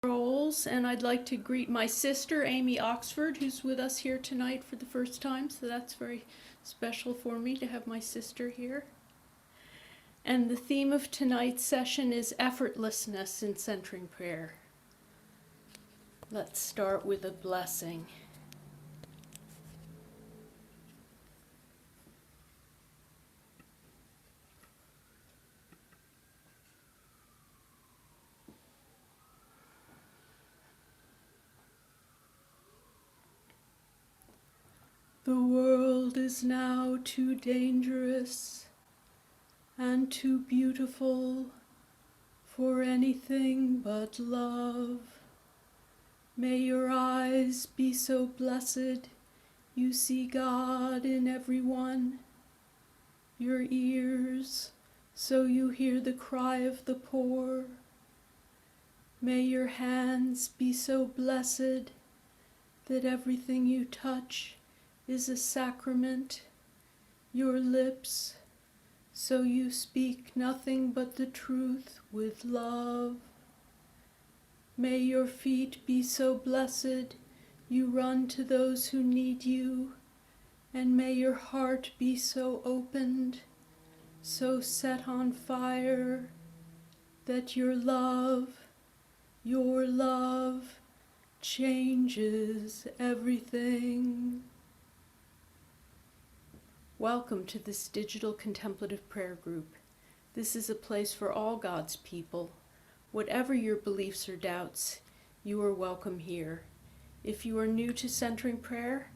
Roles, and I'd like to greet my sister, Amy Oxford, who's with us here tonight for the first time, so that's very special for me to have my sister here. And the theme of tonight's session is effortlessness in centering prayer. Let's start with a blessing. The world is now too dangerous and too beautiful for anything but love. May your eyes be so blessed you see God in everyone, your ears so you hear the cry of the poor. May your hands be so blessed that everything you touch is a sacrament, your lips so you speak nothing but the truth with love. May your feet be so blessed you run to those who need you, and may your heart be so opened, so set on fire, that your love changes everything. Welcome to this digital contemplative prayer group. This is a place for all God's people. Whatever your beliefs or doubts, you are welcome here. If you are new to centering prayer,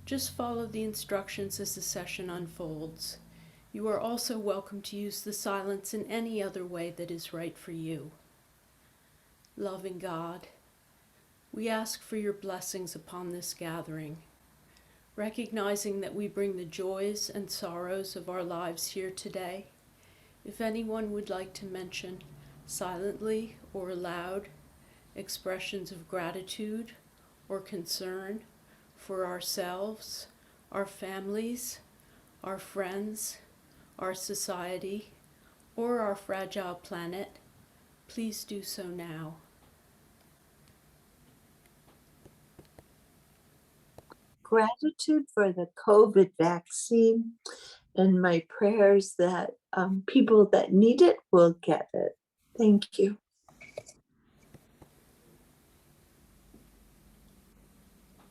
just follow the instructions as the session unfolds. You are also welcome to use the silence in any other way that is right for you. Loving God, we ask for your blessings upon this gathering, recognizing that we bring the joys and sorrows of our lives here today. If anyone would like to mention, silently or aloud, expressions of gratitude or concern for ourselves, our families, our friends, our society, or our fragile planet, please do so now. Gratitude for the COVID vaccine, and my prayers that people that need it will get it. Thank you.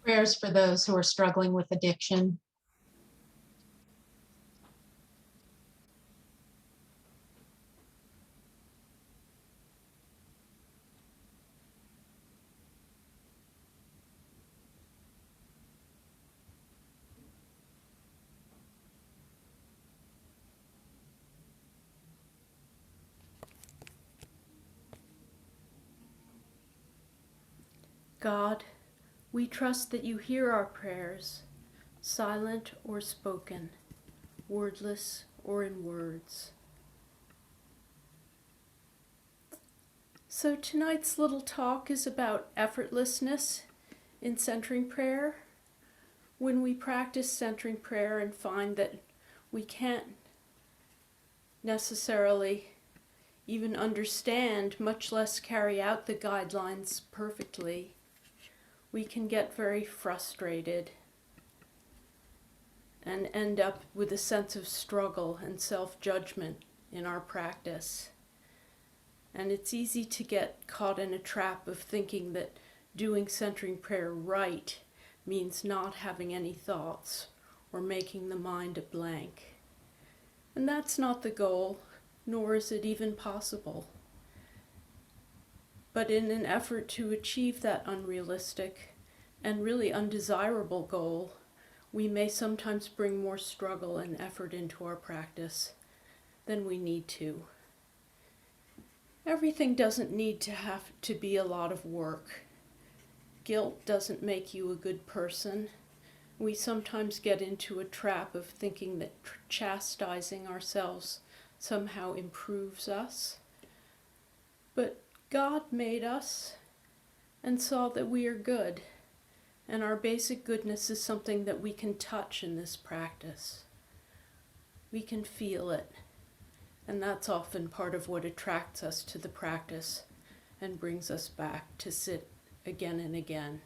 Prayers for those who are struggling with addiction. God, we trust that you hear our prayers, silent or spoken, wordless or in words. So tonight's little talk is about effortlessness in centering prayer. When we practice centering prayer and find that we can't necessarily even understand, much less carry out the guidelines perfectly, we can get very frustrated and end up with a sense of struggle and self-judgment in our practice. And it's easy to get caught in a trap of thinking that doing centering prayer right means not having any thoughts or making the mind a blank. And that's not the goal, nor is it even possible. But in an effort to achieve that unrealistic and really undesirable goal, we may sometimes bring more struggle and effort into our practice than we need to. Everything doesn't need to have to be a lot of work. Guilt doesn't make you a good person. We sometimes get into a trap of thinking that chastising ourselves somehow improves us. But God made us and saw that we are good, and our basic goodness is something that we can touch in this practice. We can feel it, and that's often part of what attracts us to the practice, and brings us back to sit again and again.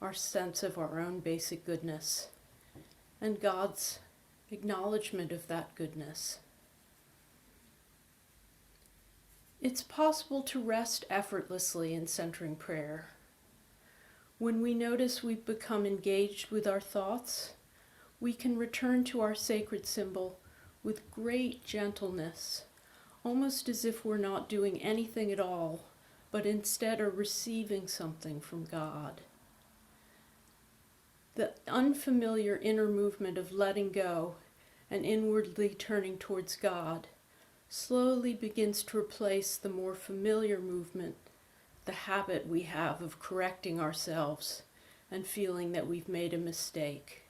Our sense of our own basic goodness and God's acknowledgement of that goodness. It's possible to rest effortlessly in centering prayer. When we notice we've become engaged with our thoughts, we can return to our sacred symbol with great gentleness, almost as if we're not doing anything at all, but instead are receiving something from God. The unfamiliar inner movement of letting go and inwardly turning towards God slowly begins to replace the more familiar movement, the habit we have of correcting ourselves and feeling that we've made a mistake.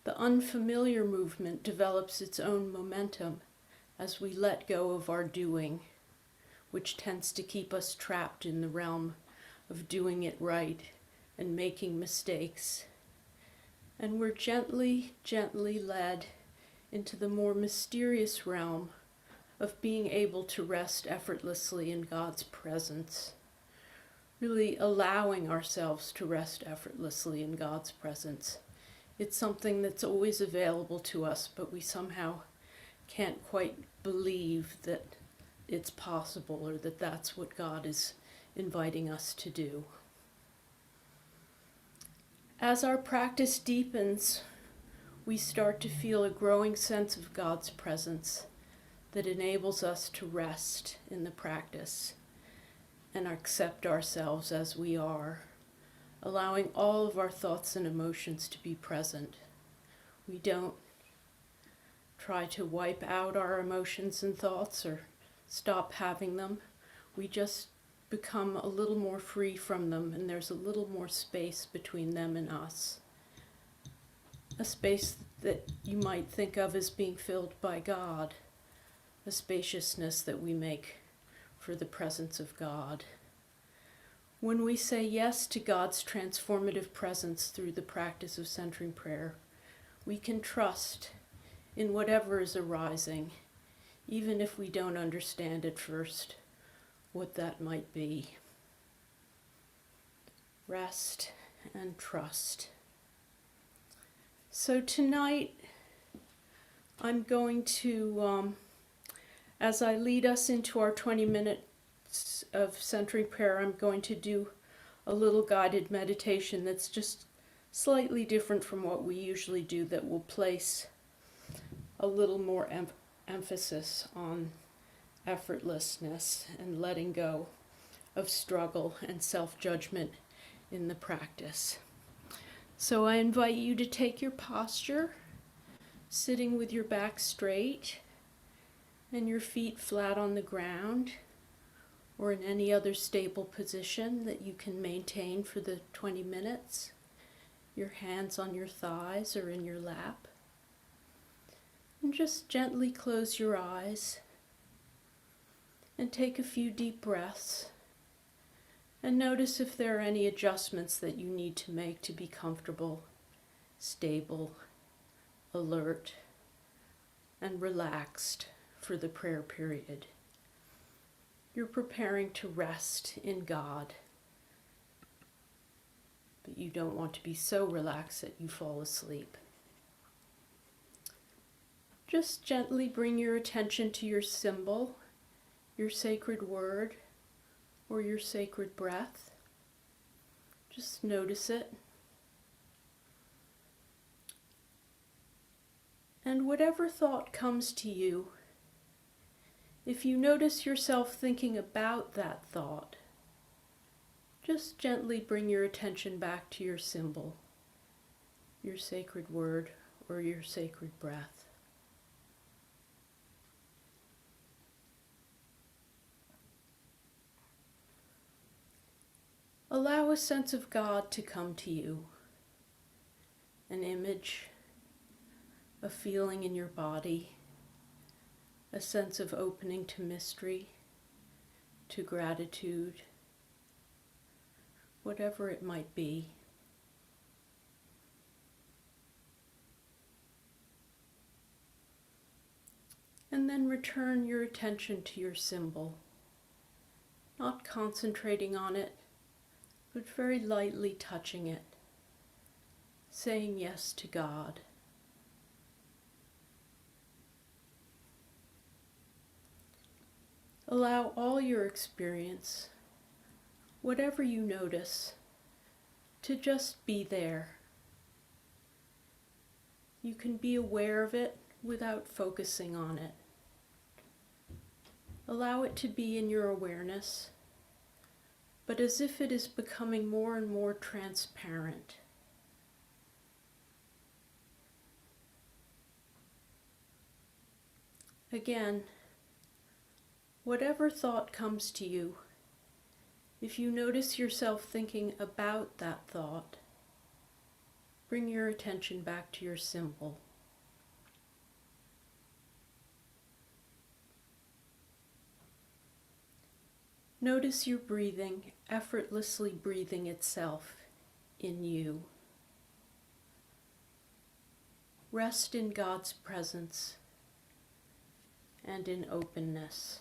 The unfamiliar movement develops its own momentum as we let go of our doing, which tends to keep us trapped in the realm of doing it right and making mistakes. And we're gently, gently led into the more mysterious realm of being able to rest effortlessly in God's presence, really allowing ourselves to rest effortlessly in God's presence. It's something that's always available to us, but we somehow can't quite believe that it's possible or that that's what God is inviting us to do. As our practice deepens, we start to feel a growing sense of God's presence that enables us to rest in the practice and accept ourselves as we are, allowing all of our thoughts and emotions to be present. We don't try to wipe out our emotions and thoughts or stop having them. We just become a little more free from them, and there's a little more space between them and us. A space that you might think of as being filled by God, a spaciousness that we make for the presence of God. When we say yes to God's transformative presence through the practice of centering prayer, we can trust in whatever is arising, even if we don't understand at first what that might be. Rest and trust. So tonight, I'm going to, as I lead us into our 20 minutes of centering prayer, I'm going to do a little guided meditation that's just slightly different from what we usually do, that will place a little more emphasis on effortlessness and letting go of struggle and self-judgment in the practice. So I invite you to take your posture, sitting with your back straight and your feet flat on the ground, or in any other stable position that you can maintain for the 20 minutes. Your hands on your thighs or in your lap. And just gently close your eyes and take a few deep breaths, and notice if there are any adjustments that you need to make to be comfortable, stable, alert, and relaxed for the prayer period. You're preparing to rest in God, but you don't want to be so relaxed that you fall asleep. Just gently bring your attention to your symbol, your sacred word, or your sacred breath. Just notice it. And whatever thought comes to you, if you notice yourself thinking about that thought, just gently bring your attention back to your symbol, your sacred word, or your sacred breath. Allow a sense of God to come to you, an image, a feeling in your body, a sense of opening to mystery, to gratitude, whatever it might be. And then return your attention to your symbol, not concentrating on it, but very lightly touching it, saying yes to God. Allow all your experience, whatever you notice, to just be there. You can be aware of it without focusing on it. Allow it to be in your awareness, but as if it is becoming more and more transparent. Again, whatever thought comes to you, if you notice yourself thinking about that thought, bring your attention back to your symbol. Notice your breathing, effortlessly breathing itself in you. Rest in God's presence and in openness.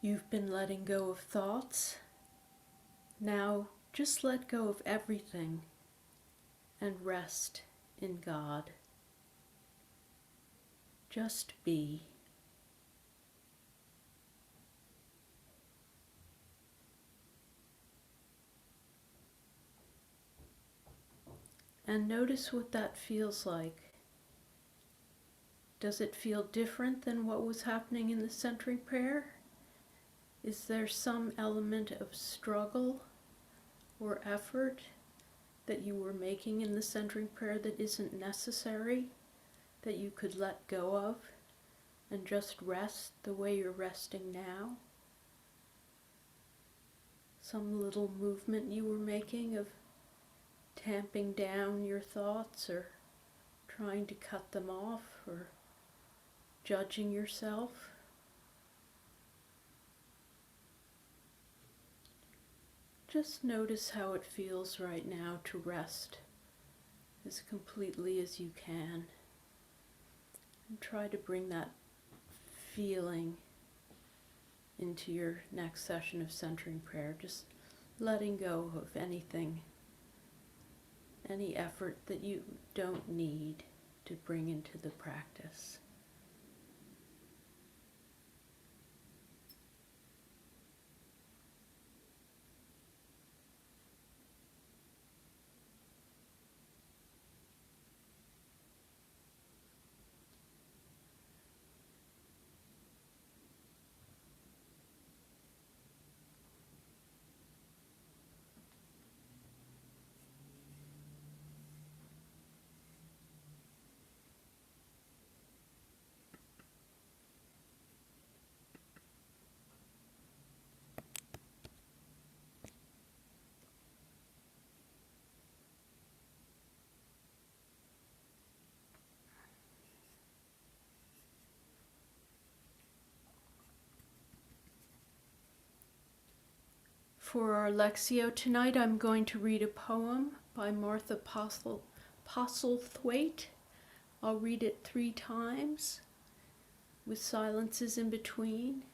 You've been letting go of thoughts. Now just let go of everything and rest in God. Just be. And notice what that feels like. Does it feel different than what was happening in the centering prayer? Is there some element of struggle or effort that you were making in the centering prayer that isn't necessary, that you could let go of and just rest the way you're resting now? Some little movement you were making of tamping down your thoughts or trying to cut them off or judging yourself? Just notice how it feels right now to rest as completely as you can. And try to bring that feeling into your next session of centering prayer. Just letting go of anything, any effort that you don't need to bring into the practice. For our Lectio tonight, I'm going to read a poem by Martha Postlethwaite. I'll read it 3 times with silences in between,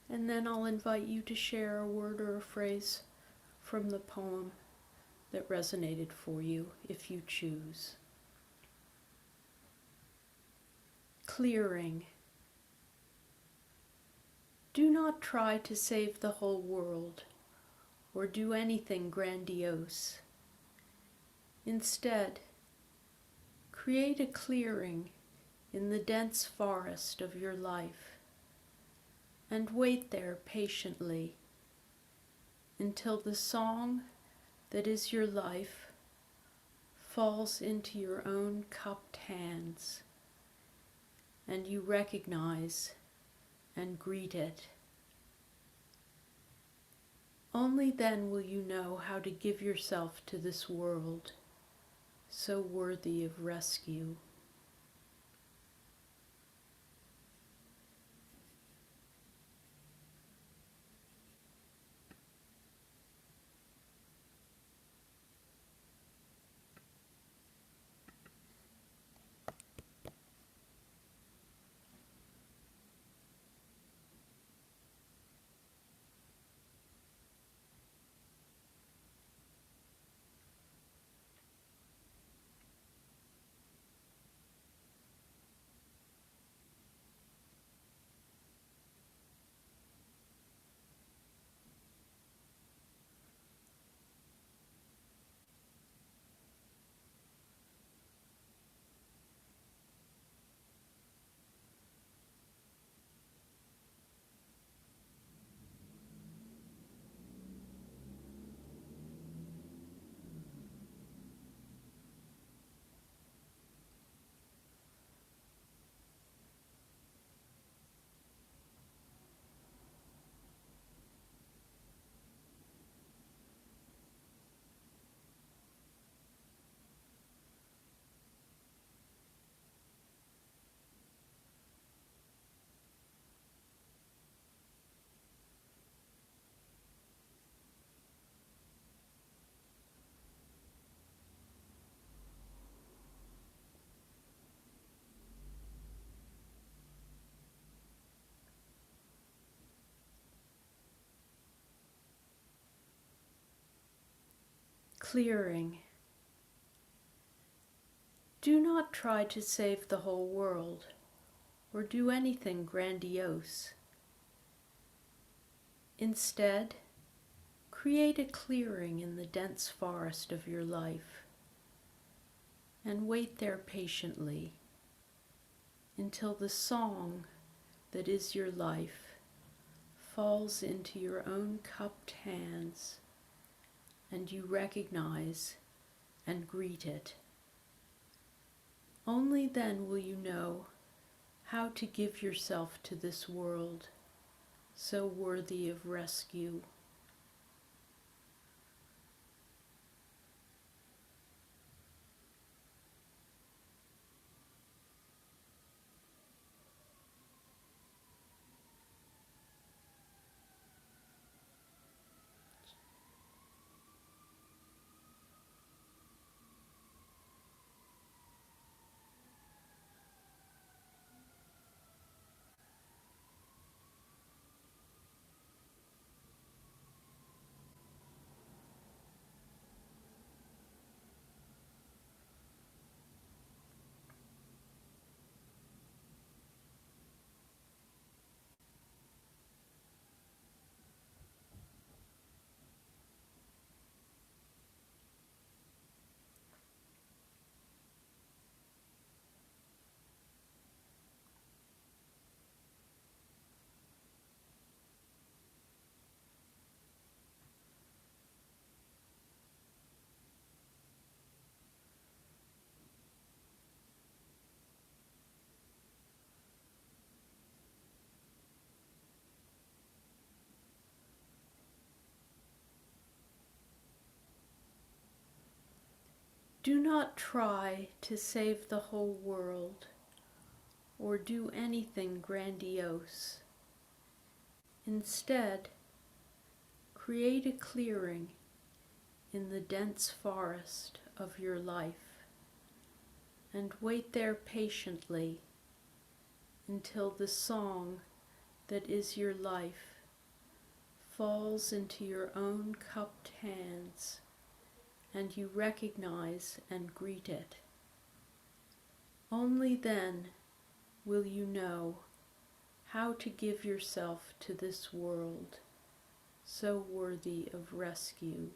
and then I'll invite you to share a word or a phrase from the poem that resonated for you, if you choose. Clearing. Do not try to save the whole world or do anything grandiose. Instead, create a clearing in the dense forest of your life and wait there patiently until the song that is your life falls into your own cupped hands and you recognize and greet it. Only then will you know how to give yourself to this world, so worthy of rescue. Clearing. Do not try to save the whole world or do anything grandiose. Instead, create a clearing in the dense forest of your life and wait there patiently until the song that is your life falls into your own cupped hands and you recognize and greet it. Only then will you know how to give yourself to this world so worthy of rescue. Do not try to save the whole world or do anything grandiose. Instead, create a clearing in the dense forest of your life and wait there patiently until the song that is your life falls into your own cupped hands and you recognize and greet it. Only then will you know how to give yourself to this world so worthy of rescue.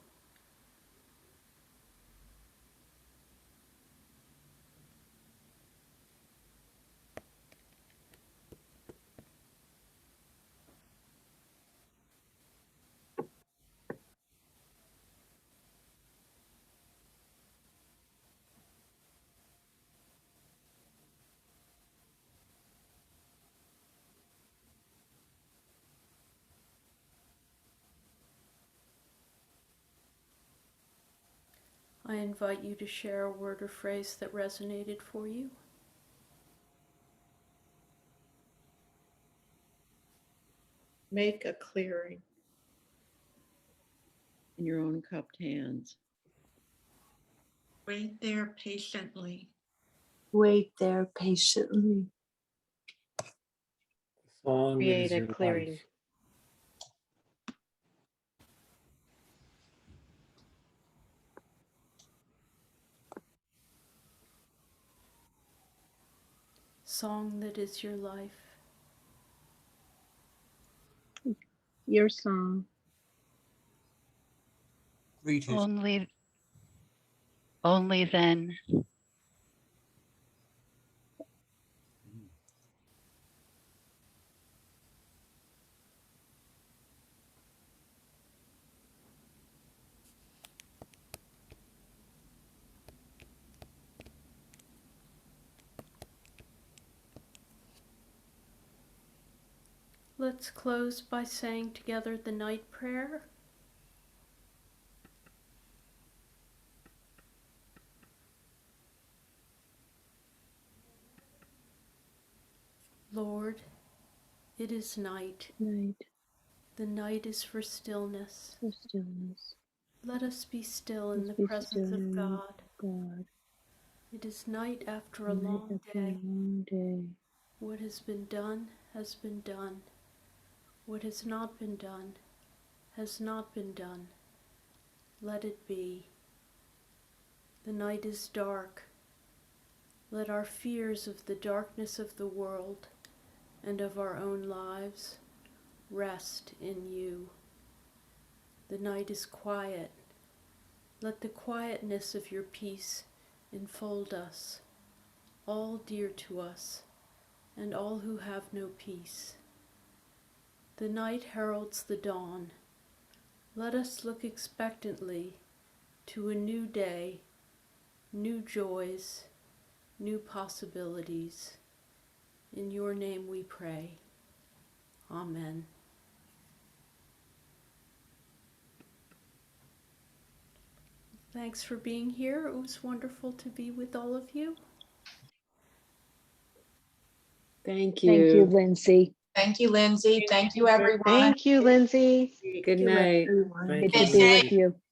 I invite you to share a word or phrase that resonated for you. Make a clearing in your own cupped hands. Wait there patiently. Wait there patiently. Song that Create is a your clearing. life. Song that is your life. Your song. Greet it. Only then. Let's close by saying together the night prayer. Lord, it is night. Night The night is for stillness. for stillness. Let us be still in Let's the be presence still of in God. God. It is night after a Night long after a day. long day. What has been done has been done. What has not been done has not been done. Let it be. The night is dark. Let our fears of the darkness of the world and of our own lives rest in you. The night is quiet. Let the quietness of your peace enfold us, all dear to us, and all who have no peace. The night heralds the dawn. Let us look expectantly to a new day, new joys, new possibilities. In your name we pray. Amen. Thanks for being here. It was wonderful to be with all of you. Thank Thank you, you. Lindsay. Thank you, Lindsay. Thank you, everyone. Thank you, Lindsay. Good Thank you, night. everyone. Bye, Good to Stay be Jen. safe. with you.